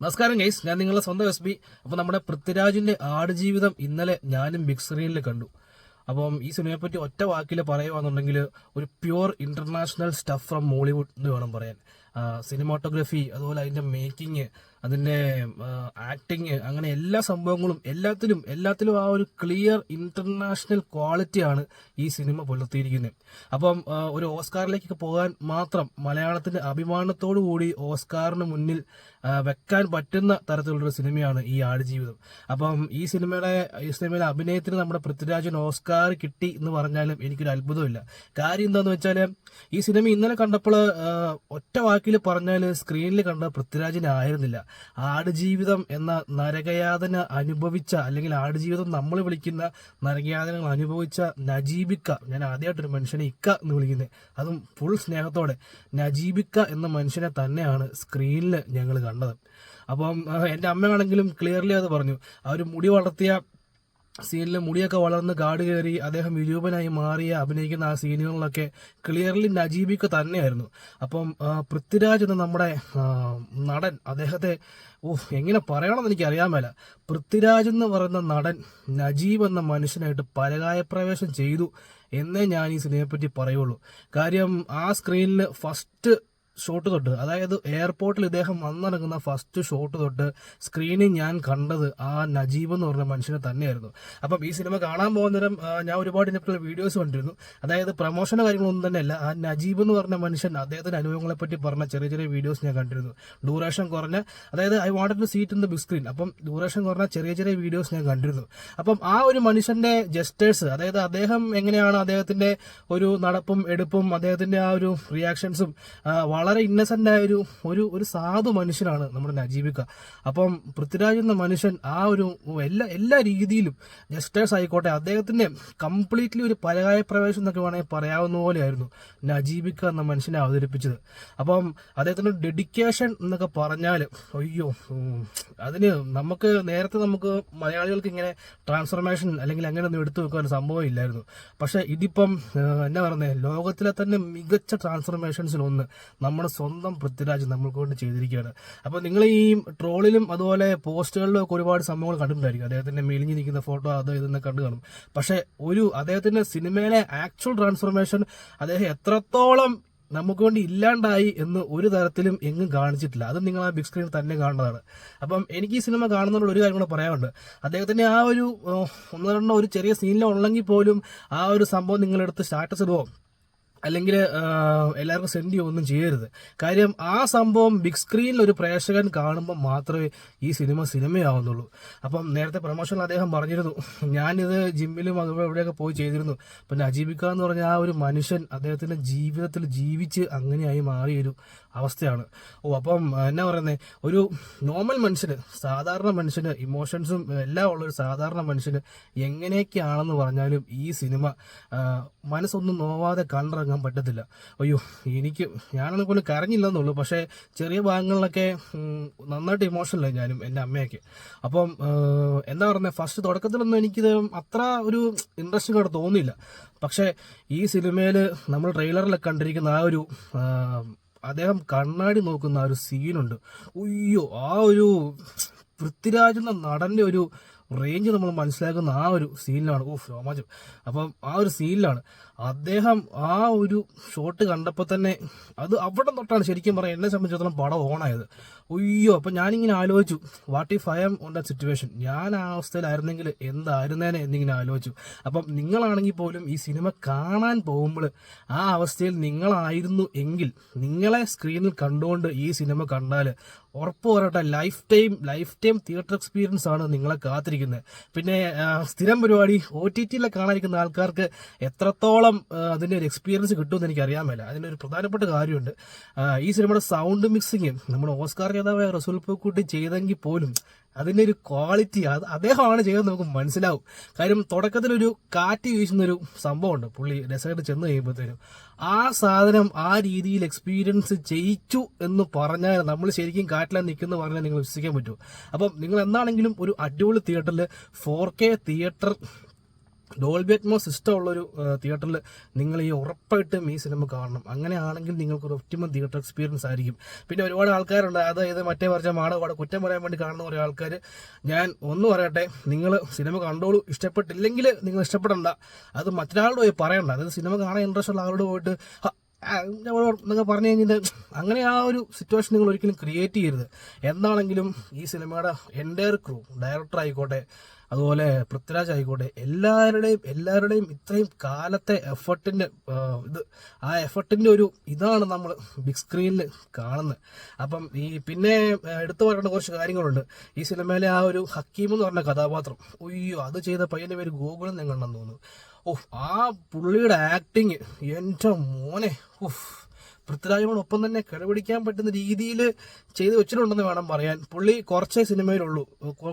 നമസ്കാരം ഗൈസ്, ഞാൻ നിങ്ങളുടെ സ്വന്തം എസ് ബി. അപ്പോൾ നമ്മുടെ പൃഥ്വിരാജിന്റെ ആടുജീവിതം ഇന്നലെ ഞാനും ബിഗ് സ്ക്രീനിൽ കണ്ടു. അപ്പം ഈ സിനിമയെ പറ്റി ഒറ്റ വാക്കിൽ പറയുകയാണെന്നുണ്ടെങ്കിൽ ഒരു pure international stuff from Mollywood എന്ന് വേണം പറയാൻ. സിനിമാറ്റോഗ്രഫി, അതുപോലെ അതിന്റെ മേക്കിങ്, അതിന്റെ ആക്ടിങ്, അങ്ങനെ എല്ലാ സംഭവങ്ങളും എല്ലാത്തിലും ആ ഒരു ക്ലിയർ ഇന്റർനാഷണൽ ക്വാളിറ്റിയാണ് ഈ സിനിമ പുലർത്തിയിരിക്കുന്നത്. അപ്പം ഒരു ഓസ്കാറിലേക്ക് പോകാൻ മാത്രം മലയാളത്തിന്റെ അഭിമാനത്തോടു കൂടി ഓസ്കാറിന് മുന്നിൽ വെക്കാൻ പറ്റുന്ന തരത്തിലുള്ളൊരു സിനിമയാണ് ഈ ആടുജീവിതം. അപ്പം ഈ സിനിമയിലെ അഭിനയത്തിന് നമ്മുടെ പൃഥ്വിരാജിന് ഓസ്കാർ കിട്ടി എന്ന് പറഞ്ഞാലും എനിക്കൊരു അത്ഭുതമില്ല. കാര്യം എന്താന്ന് വെച്ചാൽ ഈ സിനിമ ഇന്നലെ കണ്ടപ്പോൾ ഒറ്റ വാക്കിൽ പറഞ്ഞാൽ സ്ക്രീനിൽ കണ്ട പൃഥ്വിരാജിനെ ആയിരുന്നില്ല. ആടുജീവിതം എന്ന നരകയാതന അനുഭവിച്ച, അല്ലെങ്കിൽ ആടുജീവിതം നമ്മൾ വിളിക്കുന്ന നരകയാതനകൾ അനുഭവിച്ച നജീബിക്ക, ഞാൻ ആദ്യമായിട്ടൊരു മനുഷ്യനെ ഇക്ക എന്ന് വിളിക്കുന്നത്, അതും ഫുൾ സ്നേഹത്തോടെ, നജീബിക്ക എന്ന മനുഷ്യനെ തന്നെയാണ് സ്ക്രീനിൽ ഞങ്ങൾ കണ്ടത്. അപ്പം എൻ്റെ അമ്മയാണെങ്കിലും ക്ലിയർലി അത് പറഞ്ഞു. ആ ഒരു മുടി വളർത്തിയ സീനിൽ മുടിയൊക്കെ വളർന്ന് കാട് കയറി അദ്ദേഹം വിരൂപനായി മാറിയ അഭിനയിക്കുന്ന ആ സീനുകളിലൊക്കെ ക്ലിയർലി നജീബിക്ക തന്നെയായിരുന്നു. അപ്പം പൃഥ്വിരാജ് എന്ന നമ്മുടെ നടൻ, അദ്ദേഹത്തെ എങ്ങനെ പറയണമെന്ന് എനിക്ക് അറിയാൻ മേല. പൃഥ്വിരാജ് എന്ന് പറയുന്ന നടൻ നജീബ് എന്ന മനുഷ്യനായിട്ട് പരകായപ്രവേശം ചെയ്തു എന്നേ ഞാൻ ഈ സിനിമയെപ്പറ്റി പറയുള്ളൂ. കാര്യം ആ സ്ക്രീനിൽ ഫസ്റ്റ് ഷോട്ട് തൊട്ട്, അതായത് എയർപോർട്ടിൽ ഇദ്ദേഹം വന്നിറങ്ങുന്ന ഫസ്റ്റ് ഷോട്ട് തൊട്ട് സ്ക്രീനിൽ ഞാൻ കണ്ടത് ആ നജീബ് എന്ന് പറഞ്ഞ മനുഷ്യനെ തന്നെയായിരുന്നു. അപ്പം ഈ സിനിമ കാണാൻ പോകുന്നേരം ഞാൻ ഒരുപാട് ഇതിനെപ്പറ്റി വീഡിയോസ് കണ്ടിരുന്നു. അതായത് പ്രമോഷനോ കാര്യങ്ങളൊന്നും തന്നെയല്ല, ആ നജീബ് എന്ന് പറഞ്ഞ മനുഷ്യൻ അദ്ദേഹത്തിന്റെ അനുഭവങ്ങളെ പറ്റി പറഞ്ഞ ചെറിയ വീഡിയോസ് ഞാൻ കണ്ടിരുന്നു. ഡ്യൂറേഷൻ കുറഞ്ഞ, അതായത് I wanted to see it in the big screen, അപ്പം ഡ്യൂറേഷൻ കുറഞ്ഞ ചെറിയ വീഡിയോസ് ഞാൻ കണ്ടിരുന്നു. അപ്പം ആ ഒരു മനുഷ്യന്റെ ജസ്റ്റേഴ്സ്, അതായത് അദ്ദേഹം എങ്ങനെയാണ് അദ്ദേഹത്തിന്റെ ഒരു നടപ്പും എടുപ്പും അദ്ദേഹത്തിന്റെ ആ ഒരു റിയാക്ഷൻസും വളരെ ഇന്നസെന്റ് ആയ ഒരു സാധു മനുഷ്യനാണ് നമ്മുടെ നജീബിക്ക. അപ്പം പൃഥ്വിരാജ് എന്ന മനുഷ്യൻ ആ ഒരു എല്ലാ രീതിയിലും ജസ്റ്റേഴ്സ് ആയിക്കോട്ടെ, അദ്ദേഹത്തിന്റെ കംപ്ലീറ്റ്ലി ഒരു പരകായ പ്രവേശം എന്നൊക്കെ വേണമെങ്കിൽ പറയാവുന്ന പോലെയായിരുന്നു നജീബിക്ക എന്ന മനുഷ്യനെ അവതരിപ്പിച്ചത്. അപ്പം അദ്ദേഹത്തിന്റെ ഡെഡിക്കേഷൻ എന്നൊക്കെ പറഞ്ഞാൽ അയ്യോ, അതിന് നമുക്ക് മലയാളികൾക്ക് ഇങ്ങനെ ട്രാൻസ്ഫർമേഷൻ അല്ലെങ്കിൽ അങ്ങനെ ഒന്നും എടുത്തു വെക്കാൻ സംഭവം ഇല്ലായിരുന്നു. പക്ഷെ ഇതിപ്പം എന്നാ പറയുന്നത്, ലോകത്തിലെ തന്നെ മികച്ച ട്രാൻസ്ഫർമേഷൻസിലൊന്ന് നമ്മുടെ സ്വന്തം പൃഥ്വിരാജ് നമ്മൾക്ക് കൊണ്ട് ചെയ്തിരിക്കുകയാണ്. അപ്പോൾ നിങ്ങൾ ഈ ട്രോളിലും അതുപോലെ പോസ്റ്റുകളിലും ഒക്കെ ഒരുപാട് സംഭവങ്ങൾ കണ്ടിട്ടുണ്ടായിരിക്കും. അദ്ദേഹത്തിന്റെ മെലിഞ്ഞു നിൽക്കുന്ന ഫോട്ടോ അത് ഇതെന്ന് കണ്ടു കാണും. പക്ഷെ അദ്ദേഹത്തിന്റെ സിനിമയിലെ ആക്ച്വൽ ട്രാൻസ്ഫോർമേഷൻ അദ്ദേഹം എത്രത്തോളം നമുക്ക് വേണ്ടി ഇല്ലാണ്ടായി എന്ന് ഒരു തരത്തിലും എങ്ങും കാണിച്ചിട്ടില്ല. അത് നിങ്ങൾ ആ ബിഗ് സ്ക്രീനിൽ തന്നെ കാണുന്നതാണ്. അപ്പം എനിക്ക് ഈ സിനിമ കാണുന്നതിനുള്ള ഒരു കാര്യം കൂടെ പറയാനുണ്ട്. അദ്ദേഹത്തിന്റെ ആ ഒരു ഒരു ചെറിയ സീനിലുള്ളെങ്കിൽ പോലും ആ ഒരു സംഭവം നിങ്ങളെടുത്ത് സ്റ്റാറ്റസ് ഇടുവോ അല്ലെങ്കിൽ എല്ലാവർക്കും സെൻഡ് ചെയ്യുകയൊന്നും ചെയ്യരുത്. കാര്യം ആ സംഭവം ബിഗ് സ്ക്രീനിൽ ഒരു പ്രേക്ഷകൻ കാണുമ്പോൾ മാത്രമേ ഈ സിനിമയാവുന്നുള്ളൂ. അപ്പം നേരത്തെ പ്രൊമോഷനിൽ അദ്ദേഹം പറഞ്ഞിരുന്നു, ഞാനിത് ജിമ്മിലും അതുപോലെ എവിടെയൊക്കെ പോയി ചെയ്തിരുന്നു. അപ്പം നജീബിക്ക എന്ന് പറഞ്ഞ ആ ഒരു മനുഷ്യൻ അദ്ദേഹത്തിന്റെ ജീവിതത്തിൽ ജീവിച്ച് അങ്ങനെയായി മാറിയൊരു അവസ്ഥയാണ്. അപ്പം എന്നാ പറയുന്നത്, ഒരു നോർമൽ മനുഷ്യന്, സാധാരണ മനുഷ്യന്, ഇമോഷൻസും എല്ലാം ഉള്ളൊരു സാധാരണ മനുഷ്യന് എങ്ങനെയൊക്കെയാണെന്ന് പറഞ്ഞാലും ഈ സിനിമ മനസ്സൊന്നും നോവാതെ കണ്ടിറങ്ങാൻ പറ്റത്തില്ല. അയ്യോ, ഞാനൊന്നും കൊണ്ട് കരഞ്ഞില്ലെന്നുള്ളൂ, പക്ഷേ ചെറിയ ഭാഗങ്ങളിലൊക്കെ നന്നായിട്ട് ഇമോഷണലായി ഞാനും എൻ്റെ അമ്മയൊക്കെ. അപ്പം എന്താ പറയുന്നത്, ഫസ്റ്റ് തുടക്കത്തിലൊന്നും എനിക്കിത് അത്ര ഒരു ഇൻട്രസ്റ്റിംഗ് ആയിട്ട് തോന്നിയില്ല. പക്ഷേ ഈ സിനിമയിൽ നമ്മൾ ട്രെയിലറിലൊക്കെ കണ്ടിരിക്കുന്ന ആ ഒരു അദ്ദേഹം കണ്ണാടി നോക്കുന്ന ആ ഒരു സീനുണ്ട്. അയ്യോ, ആ ഒരു പൃഥ്വിരാജ് എന്ന നടന്റെ ഒരു റേഞ്ച് നമ്മൾ മനസ്സിലാക്കുന്ന ആ ഒരു സീനിലാണ്. രോമാഞ്ചം. അപ്പം ആ ഒരു സീനിലാണ് അദ്ദേഹം ആ ഒരു ഷോട്ട് കണ്ടപ്പോൾ തന്നെ അത് അവിടെ തൊട്ടാണ് ശരിക്കും പറയാം എന്നെ സംബന്ധിച്ചിടത്തോളം പടം ഓണായത്. അയ്യോ, അപ്പം ഞാനിങ്ങനെ ആലോചിച്ചു, what if I am on that situation, ഞാൻ ആ അവസ്ഥയിലായിരുന്നെങ്കിൽ എന്തായിരുന്നേനെ എന്നിങ്ങനെ ആലോചിച്ചു. അപ്പം നിങ്ങളാണെങ്കിൽ പോലും ഈ സിനിമ കാണാൻ പോകുമ്പോൾ ആ അവസ്ഥയിൽ നിങ്ങളായിരുന്നു എങ്കിൽ നിങ്ങളെ സ്ക്രീനിൽ കണ്ടുകൊണ്ട് ഈ സിനിമ കണ്ടാൽ ഉറപ്പ് പറയട്ടെ, ലൈഫ് ടൈം തിയേറ്റർ എക്സ്പീരിയൻസ് ആണ് നിങ്ങളെ കാത്തിരിക്കുന്നത്. പിന്നെ സ്ഥിരം പരിപാടി OTT-യിലെ കാണാതിരിക്കുന്ന ആൾക്കാർക്ക് എത്രത്തോളം അതിന്റെ ഒരു എക്സ്പീരിയൻസ് കിട്ടുമെന്ന് എനിക്ക് അറിയാൻ മേല. അതിന്റെ ഒരു പ്രധാനപ്പെട്ട കാര്യമുണ്ട്, ഈ സിനിമയുടെ സൗണ്ട് മിക്സിങ് നമ്മുടെ ഓസ്കാർ ജേതാവായ റസൂൽ പൂക്കുട്ടി ചെയ്തെങ്കിൽ പോലും അതിന്റെ ഒരു ക്വാളിറ്റി അദ്ദേഹമാണ് ചെയ്തത് നമുക്ക് മനസ്സിലാവും. കാര്യം തുടക്കത്തിലൊരു കാറ്റ് വീശുന്നൊരു സംഭവമുണ്ട്, പുള്ളി ഡെസേർട്ട് ചെന്ന് കഴിയുമ്പോഴത്തേനും ആ സാധനം ആ രീതിയിൽ എക്സ്പീരിയൻസ് ചെയ്യിച്ചു എന്ന് പറഞ്ഞാൽ നമ്മൾ ശരിക്കും കാറ്റിലാൻ നിൽക്കുന്ന പറഞ്ഞാൽ നിങ്ങൾ വിശ്വസിക്കാൻ പറ്റുമോ? അപ്പം നിങ്ങൾ എന്താണെങ്കിലും ഒരു അടിപൊളി തിയേറ്ററിൽ 4K theatre Dolby Atmos system ഉള്ളൊരു തിയേറ്ററിൽ നിങ്ങൾ ഈ ഉറപ്പായിട്ടും ഈ സിനിമ കാണണം. അങ്ങനെയാണെങ്കിൽ നിങ്ങൾക്കൊരു ഒപ്റ്റിമം തിയേറ്റർ എക്സ്പീരിയൻസ് ആയിരിക്കും. പിന്നെ ഒരുപാട് ആൾക്കാരുണ്ട് അതായത് മറ്റേ പറഞ്ഞ മാടപാട് കുറ്റം പറയാൻ വേണ്ടി കാണുന്ന കുറേ ആൾക്കാർ. ഞാൻ ഒന്ന് പറയട്ടെ, നിങ്ങൾ സിനിമ കണ്ടോളൂ, ഇഷ്ടപ്പെട്ടില്ലെങ്കിൽ നിങ്ങൾ ഇഷ്ടപ്പെടണ്ട, അത് മറ്റൊരാളോട് പോയി പറയണ്ട. അതായത് സിനിമ കാണാൻ ഇൻട്രസ്റ്റ് ഉള്ള ആളോട് പോയിട്ട് നിങ്ങൾ പറഞ്ഞു കഴിഞ്ഞാൽ അങ്ങനെ ആ ഒരു സിറ്റുവേഷൻ നിങ്ങൾ ഒരിക്കലും ക്രിയേറ്റ് ചെയ്യരുത്. എന്താണെങ്കിലും ഈ സിനിമയുടെ എൻ്റയർ ക്രൂ, ഡയറക്ടർ ആയിക്കോട്ടെ, അതുപോലെ പൃഥ്വിരാജ് ആയിക്കോട്ടെ, എല്ലാവരുടെയും ഇത്രയും കാലത്തെ എഫർട്ടിൻ്റെ ആ എഫർട്ടിൻ്റെ ഒരു ഇതാണ് നമ്മൾ ബിഗ് സ്ക്രീനിൽ കാണുന്നത്. അപ്പം ഈ പിന്നെ എടുത്തു പറയേണ്ട കുറച്ച് കാര്യങ്ങളുണ്ട്. ഈ സിനിമയിലെ ആ ഒരു ഹക്കീം എന്ന് പറഞ്ഞ കഥാപാത്രം, അയ്യോ, അത് ചെയ്ത പയ്യൻ്റെ പേര് ഗോകുലൻ നിങ്ങളുണ്ടെന്ന് തോന്നുന്നു. ആ പുള്ളിയുടെ ആക്ടിങ് എൻ്റെ മോനെ, പൃഥ്വിരാജിനോടൊപ്പം തന്നെ കിടപിടിക്കാൻ പറ്റുന്ന രീതിയിൽ ചെയ്ത് വെച്ചിട്ടുണ്ടെന്ന് വേണം പറയാൻ. പുള്ളി കുറച്ചേ സിനിമയിലുള്ളൂ,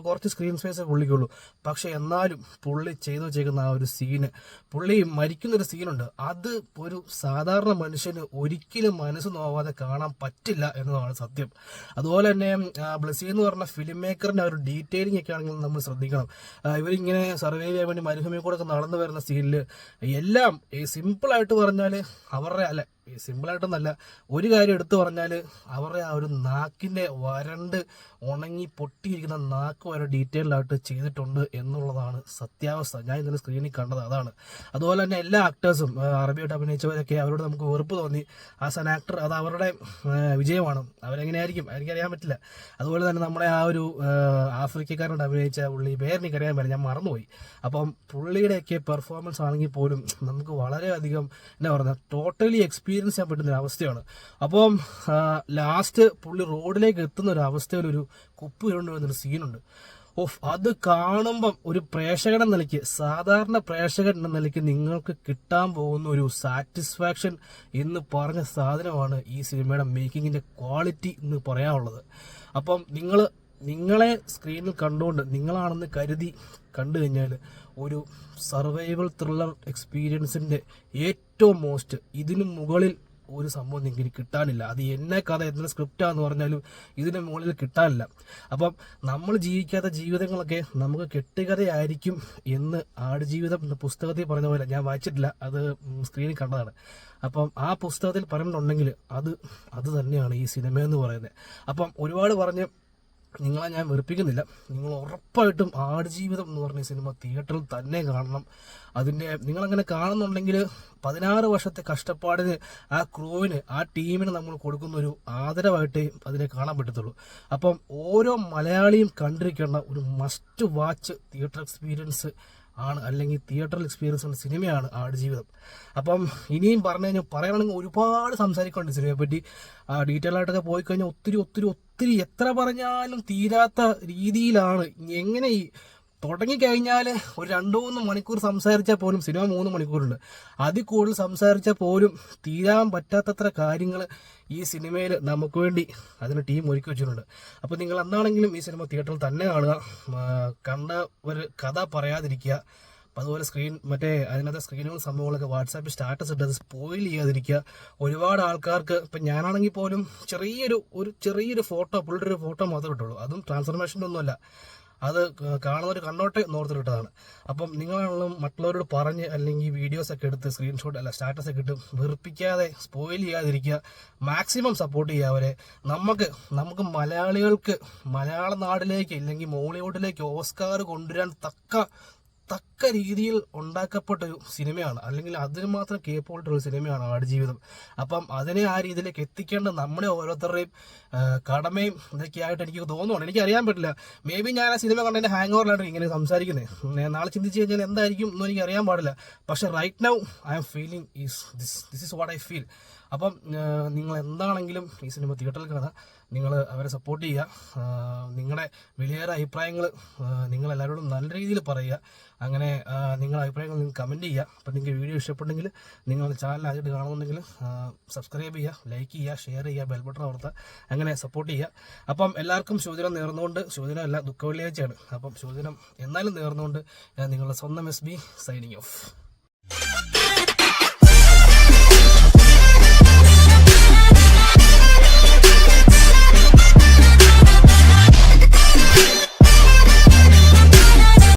കുറച്ച് സ്ക്രീൻ സ്പേസേ പുള്ളിക്കുള്ളൂ. പക്ഷെ എന്നാലും പുള്ളി ചെയ്തു വെച്ചേക്കുന്ന ആ ഒരു സീന്, പുള്ളി മരിക്കുന്നൊരു സീനുണ്ട്, അത് ഒരു സാധാരണ മനുഷ്യന് ഒരിക്കലും മനസ്സ് നോവാതെ കാണാൻ പറ്റില്ല എന്നതാണ് സത്യം. അതുപോലെ തന്നെ ബ്ലസി എന്ന് പറഞ്ഞ ഫിലിം മേക്കറിൻ്റെ ആ ഒരു ഡീറ്റെയിലിംഗ് ഒക്കെ ആണെങ്കിൽ നമ്മൾ ശ്രദ്ധിക്കണം. ഇവരിങ്ങനെ സർവൈവ് ചെയ്യാൻ വേണ്ടി മരുഭൂമി കൂടെ ഒക്കെ നടന്നു വരുന്ന സീനിൽ എല്ലാം സിമ്പിളായിട്ട് പറഞ്ഞാൽ അവരുടെ സിമ്പിളായിട്ടൊന്നല്ല, ഒരു കാര്യം എടുത്തു പറഞ്ഞാൽ അവരുടെ ആ ഒരു നാക്കിൻ്റെ വരണ്ട് ഉണങ്ങി പൊട്ടിയിരിക്കുന്ന നാക്ക് വരെ ഡീറ്റെയിൽഡായിട്ട് ചെയ്തിട്ടുണ്ട് എന്നുള്ളതാണ് സത്യാവസ്ഥ. ഞാൻ ഇന്നലെ സ്ക്രീനിൽ കണ്ടത് അതാണ്. അതുപോലെ തന്നെ എല്ലാ ആക്ടേഴ്സും അറബിയായിട്ട് അഭിനയിച്ചവരൊക്കെ അവരോട് നമുക്ക് വെറുപ്പ് തോന്നി ആസ് ആൻ ആക്ടർ. അത് അവരുടെ വിജയമാണ്. അവരെങ്ങനെയായിരിക്കും എനിക്കറിയാൻ പറ്റില്ല. അതുപോലെ തന്നെ നമ്മുടെ ആ ഒരു ആഫ്രിക്കക്കാരോട് അഭിനയിച്ച പുള്ളി പേരെനിക്കറിയാൻ പറ്റില്ല, ഞാൻ മറന്നുപോയി. അപ്പം പുള്ളിയുടെയൊക്കെ പെർഫോമൻസ് ആണെങ്കിൽ പോലും നമുക്ക് വളരെയധികം എന്താ പറയുക, ടോട്ടലി എക്സ്പീരിയൻസ് ചെയ്യാൻ പറ്റുന്ന ഒരു അവസ്ഥയാണ്. അപ്പം ലാസ്റ്റ് പുള്ളി റോഡിലേക്ക് എത്തുന്ന ഒരു അവസ്ഥയിൽ ഒരു കുപ്പ് ഇരണ്ട് വരുന്നൊരു സീനുണ്ട്. അത് കാണുമ്പം ഒരു പ്രേക്ഷകൻ എന്ന നിലയ്ക്ക്, സാധാരണ പ്രേക്ഷകൻ എന്ന നിലയ്ക്ക് നിങ്ങൾക്ക് കിട്ടാൻ പോകുന്ന ഒരു സാറ്റിസ്ഫാക്ഷൻ എന്ന് പറഞ്ഞ സാധനമാണ് ഈ സിനിമയുടെ മേക്കിങ്ങിന്റെ ക്വാളിറ്റി എന്ന് പറയാനുള്ളത്. അപ്പം നിങ്ങളെ സ്ക്രീനിൽ കണ്ടുകൊണ്ട് നിങ്ങളാണെന്ന് കരുതി കണ്ടു കഴിഞ്ഞാൽ ഒരു സർവൈവൽ ത്രില്ലർ എക്സ്പീരിയൻസിൻ്റെ ഏറ്റവും മോസ്റ്റ് ഇതിനു മുകളിൽ ഒരു സംഭവം നിങ്ങൾക്ക് കിട്ടാനില്ല. അത് എന്നെ കഥ എന്ന സ്ക്രിപ്റ്റാന്ന് പറഞ്ഞാലും ഇതിന് മുകളിൽ കിട്ടാനില്ല. അപ്പം നമ്മൾ ജീവിക്കാത്ത ജീവിതങ്ങളൊക്കെ നമുക്ക് കെട്ടുകഥയായിരിക്കും എന്ന് ആടുജീവിതം എന്ന പുസ്തകത്തിൽ പറഞ്ഞ പോലെ, ഞാൻ വായിച്ചിട്ടില്ല, അത് സ്ക്രീനിൽ കണ്ടതാണ്. അപ്പം ആ പുസ്തകത്തിൽ പറയുന്നുണ്ടെങ്കിൽ അത് തന്നെയാണ് ഈ സിനിമ എന്ന് പറയുന്നത്. അപ്പം ഒരുപാട് പറഞ്ഞ് നിങ്ങളെ ഞാൻ വെറുപ്പിക്കുന്നില്ല. നിങ്ങൾ ഉറപ്പായിട്ടും ആടുജീവിതം എന്ന് പറഞ്ഞ സിനിമ തിയേറ്ററിൽ തന്നെ കാണണം. നിങ്ങളങ്ങനെ കാണുന്നുണ്ടെങ്കിൽ 16 വർഷത്തെ കഷ്ടപ്പാടിന് ആ ക്രൂവിന്, ആ ടീമിന് നമ്മൾ കൊടുക്കുന്ന ഒരു ആദരവായിട്ടേ അതിനെ കാണാൻ പറ്റത്തുള്ളൂ. അപ്പം ഓരോ മലയാളിയും കണ്ടിരിക്കേണ്ട ഒരു മസ്റ്റ് വാച്ച് തിയേറ്റർ എക്സ്പീരിയൻസ് ആണ്, അല്ലെങ്കിൽ തിയേറ്ററിൽ എക്സ്പീരിയൻസ് ഉള്ള സിനിമയാണ് ആടുജീവിതം. അപ്പം ഇനിയും പറയുകയാണെങ്കിൽ ഒരുപാട് സംസാരിക്കുന്നുണ്ട് സിനിമയെ പറ്റി. ഡീറ്റെയിൽ ആയിട്ടൊക്കെ പോയി കഴിഞ്ഞാൽ ഒത്തിരി എത്ര പറഞ്ഞാലും തീരാത്ത രീതിയിലാണ്. എങ്ങനെ തുടങ്ങിക്കഴിഞ്ഞാൽ ഒരു 2-3 മണിക്കൂർ സംസാരിച്ചാൽ പോലും, സിനിമ 3 മണിക്കൂറുണ്ട്, അതിൽ കൂടുതൽ സംസാരിച്ചാൽ പോലും തീരാൻ പറ്റാത്തത്ര കാര്യങ്ങൾ ഈ സിനിമയിൽ നമുക്ക് വേണ്ടി അതിന് ടീം ഒരുക്കി വെച്ചിട്ടുണ്ട്. അപ്പോൾ നിങ്ങൾ എന്താണെങ്കിലും ഈ സിനിമ തിയേറ്ററിൽ തന്നെ കാണുക, കണ്ട ഒരു കഥ പറയാതിരിക്കുക. അപ്പം അതുപോലെ അതിനകത്തെ സ്ക്രീനുകൾ സംഭവങ്ങളൊക്കെ വാട്സാപ്പിൽ സ്റ്റാറ്റസ് ഇട്ട് അത് സ്പോയിൽ ചെയ്യാതിരിക്കുക. ഒരുപാട് ആൾക്കാർക്ക്, ഇപ്പം ഞാനാണെങ്കിൽ പോലും ചെറിയൊരു ഫോട്ടോ, പുള്ളിയുടെ ഒരു ഫോട്ടോ മാത്രമേ ഇട്ടുള്ളൂ, അതും ട്രാൻസ്ഫർമേഷൻ്റെ ഒന്നുമല്ല, അത് കാണുന്നവർ കണ്ടോട്ടെ നോർത്തിലിട്ടതാണ്. അപ്പം നിങ്ങളാണെങ്കിലും മറ്റുള്ളവരോട് പറഞ്ഞ് അല്ലെങ്കിൽ വീഡിയോസൊക്കെ എടുത്ത് സ്റ്റാറ്റസ് ഒക്കെ ഇട്ട് വെറുപ്പിക്കാതെ, സ്പോയിൽ ചെയ്യാതിരിക്കുക. മാക്സിമം സപ്പോർട്ട് ചെയ്യുക അവരെ. നമുക്ക് മലയാളികൾക്ക് മലയാള നാടിലേക്ക് അല്ലെങ്കിൽ മോളിവുഡിലേക്ക് ഓസ്കാർ കൊണ്ടുവരാൻ തക്ക രീതിയിൽ ഉണ്ടാക്കപ്പെട്ടൊരു സിനിമയാണ്, അല്ലെങ്കിൽ അതിന് മാത്രം കേപ്പബിലിറ്റിയുള്ള സിനിമയാണ് ആടുജീവിതം. അപ്പം അതിനെ ആ രീതിയിലേക്ക് എത്തിക്കേണ്ട നമ്മുടെ ഓരോരുത്തരുടെയും കടമയും ഇതൊക്കെയായിട്ട് എനിക്ക് തോന്നുവാണ്. എനിക്കറിയാൻ പറ്റില്ല, മേ ബി ഞാൻ ആ സിനിമ കണ്ടതിൻ്റെ ഹാങ് ഓവറിലാണ് ഇങ്ങനെ സംസാരിക്കുന്നത്. നാളെ ചിന്തിച്ച് കഴിഞ്ഞാൽ എന്തായിരിക്കും എന്നും എനിക്ക് അറിയാൻ പാടില്ല. പക്ഷെ right now I am feeling this is what I feel. അപ്പം നിങ്ങൾ എന്താണെങ്കിലും ഈ സിനിമ തിയേറ്ററിൽ കാണുക, നിങ്ങൾ അവരെ സപ്പോർട്ട് ചെയ്യുക. നിങ്ങളുടെ വിലയേറെ അഭിപ്രായങ്ങൾ നിങ്ങളെല്ലാവരോടും നല്ല രീതിയിൽ പറയുക. അങ്ങനെ നിങ്ങളുടെ അഭിപ്രായങ്ങൾ നിങ്ങൾ കമൻറ്റ് ചെയ്യുക. അപ്പം നിങ്ങൾക്ക് വീഡിയോ ഇഷ്ടപ്പെട്ടെങ്കിൽ നിങ്ങൾ ചാനൽ ആദ്യമായിട്ട് കാണുന്നുണ്ടെങ്കിൽ സബ്സ്ക്രൈബ് ചെയ്യുക, ലൈക്ക് ചെയ്യുക, ഷെയർ ചെയ്യുക, ബെൽ ബട്ടൺ അമർത്തുക, അങ്ങനെ സപ്പോർട്ട് ചെയ്യുക. അപ്പം എല്ലാവർക്കും ശുഭദിനം നേർന്നുകൊണ്ട്, ശുഭദിനമല്ല ദുഃഖ വെള്ളിയാഴ്ചയാണ്, അപ്പം ശുഭദിനം എന്നാലും നേർന്നുകൊണ്ട് ഞാൻ നിങ്ങളുടെ സ്വന്തം SB സൈനിങ് ഓഫ്.